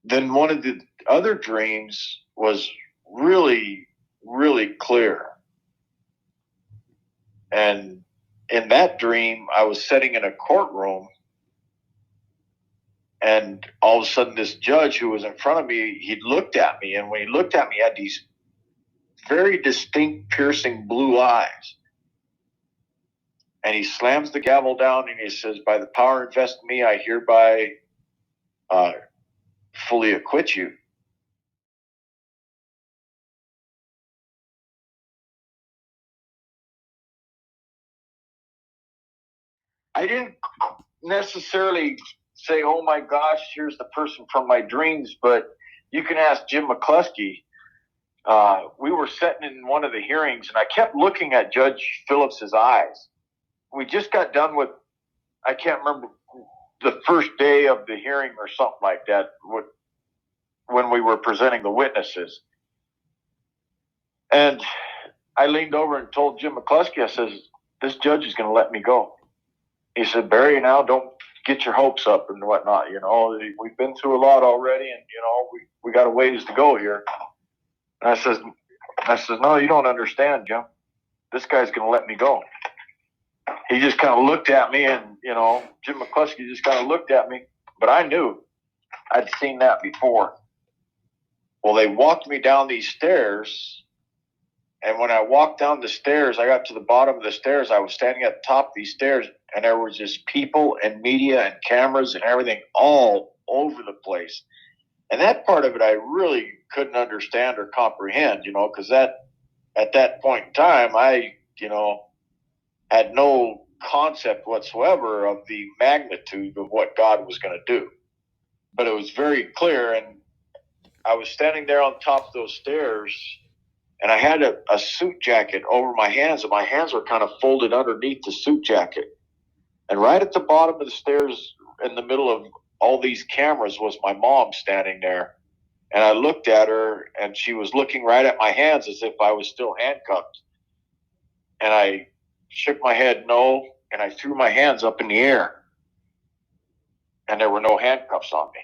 Then one of the other dreams was really, really clear. And in that dream, I was sitting in a courtroom, and all of a sudden this judge who was in front of me, he looked at me, and when he looked at me, he had these very distinct, piercing blue eyes. And he slams the gavel down and he says, "By the power invested in me, I hereby fully acquit you." I didn't necessarily say, "Oh my gosh, here's the person from my dreams," but you can ask Jim McCluskey. We were sitting in one of the hearings, and I kept looking at Judge Phillips's eyes. We just got done with, I can't remember, the first day of the hearing or something like that, when we were presenting the witnesses. And I leaned over and told Jim McCluskey, I says, "This judge is going to let me go." He said, "Barry, now don't get your hopes up and whatnot. You know, we've been through a lot already, and you know, we got a ways to go here." And I says, "No, you don't understand, Jim. This guy's going to let me go." He just kind of looked at me, and you know, Jim McCluskey just kind of looked at me, but I knew I'd seen that before. Well, they walked me down these stairs, and when I walked down the stairs, I got to the bottom of the stairs. I was standing at the top of these stairs, and there was just people and media and cameras and everything all over the place. And that part of it I really couldn't understand or comprehend, you know, because at that point in time, I, you know, had no concept whatsoever of the magnitude of what God was going to do. But it was very clear, and I was standing there on top of those stairs, and I had a suit jacket over my hands, and my hands were kind of folded underneath the suit jacket. And right at the bottom of the stairs, in the middle of all these cameras, was my mom standing there. And I looked at her, and she was looking right at my hands as if I was still handcuffed. And I shook my head no, and I threw my hands up in the air. And there were no handcuffs on me.